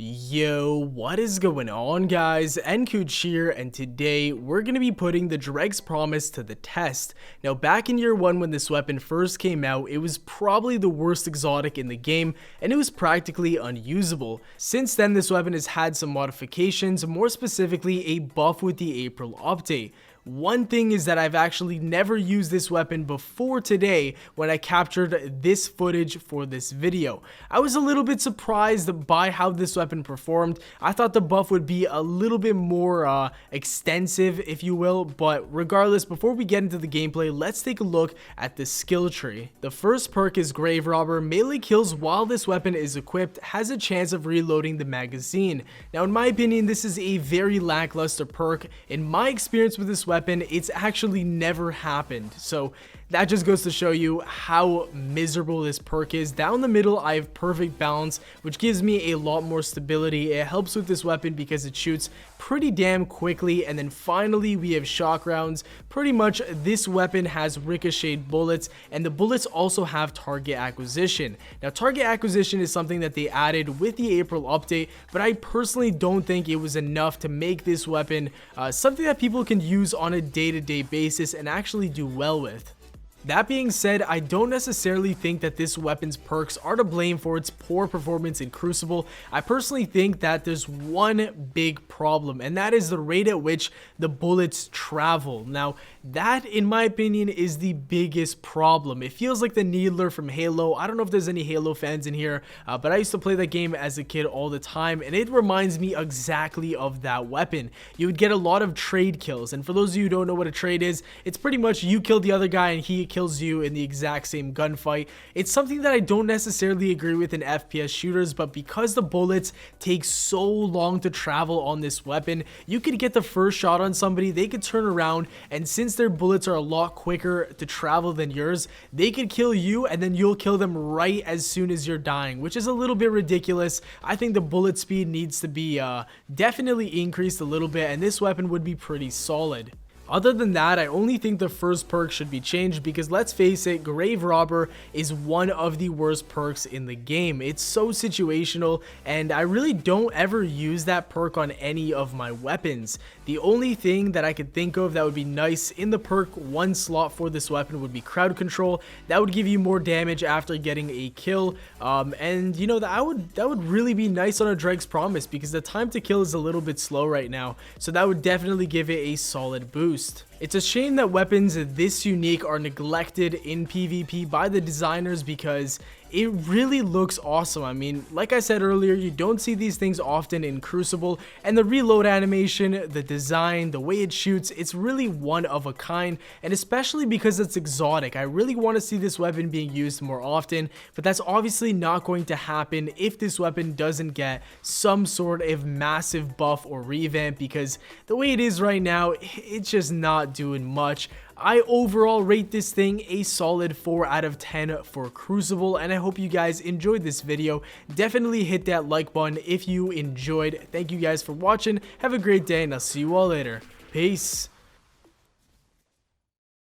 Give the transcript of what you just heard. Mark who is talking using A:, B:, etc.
A: Yo, what is going on, guys? nKuch here, and today we're going to be putting the Dregs promise to the test. Now, back in year 1 when this weapon first came out, it was probably the worst exotic in the game, and it was practically unusable. Since then, this weapon has had some modifications, more specifically a buff with the April update. One thing is that I've actually never used this weapon before today when I captured this footage for this video. I was a little bit surprised by how this weapon performed. I thought the buff would be a little bit more extensive, if you will, but regardless, before we get into the gameplay, let's take a look at the skill tree. The first perk is Grave Robber. Melee kills while this weapon is equipped has a chance of reloading the magazine. Now, in my opinion, this is a very lackluster perk. In my experience with this weapon, it's actually never happened. So that just goes to show you how miserable this perk is. Down the middle, I have perfect balance, which gives me a lot more stability. It helps with this weapon because it shoots pretty damn quickly. And then finally, we have shock rounds. Pretty much this weapon has ricocheted bullets, and the bullets also have target acquisition. Now, target acquisition is something that they added with the April update, but I personally don't think it was enough to make this weapon something that people can use on a day-to-day basis and actually do well with. That being said, I don't necessarily think that this weapon's perks are to blame for its poor performance in Crucible. I personally think that there's one big problem, and that is the rate at which the bullets travel. Now, that, in my opinion, is the biggest problem. It feels like the Needler from Halo. I don't know if there's any Halo fans in here, but I used to play that game as a kid all the time, and it reminds me exactly of that weapon. You would get a lot of trade kills, and for those of you who don't know what a trade is, it's pretty much you kill the other guy and he kills you in the exact same gunfight. It's something that I don't necessarily agree with in FPS shooters, but because the bullets take so long to travel on this weapon, you could get the first shot on somebody, they could turn around, and since their bullets are a lot quicker to travel than yours, they could kill you and then you'll kill them right as soon as you're dying, which is a little bit ridiculous. I think the bullet speed needs to be definitely increased a little bit, and this weapon would be pretty solid. Other than that, I only think the first perk should be changed because, let's face it, Grave Robber is one of the worst perks in the game. It's so situational, and I really don't ever use that perk on any of my weapons. The only thing that I could think of that would be nice in the perk one slot for this weapon would be crowd control. That would give you more damage after getting a kill, and you know, that would really be nice on a Dregs promise because the time to kill is a little bit slow right now, so that would definitely give it a solid boost. It's a shame that weapons this unique are neglected in PvP by the designers because it really looks awesome. I mean, like I said earlier, you don't see these things often in Crucible, and the reload animation, the design, the way it shoots, it's really one of a kind, and especially because it's exotic. I really want to see this weapon being used more often, but that's obviously not going to happen if this weapon doesn't get some sort of massive buff or revamp, because the way it is right now, it's just not doing much. I overall rate this thing a solid 4 out of 10 for Crucible, and I hope you guys enjoyed this video. Definitely hit that like button if you enjoyed. Thank you guys for watching. Have a great day, and I'll see you all later. Peace.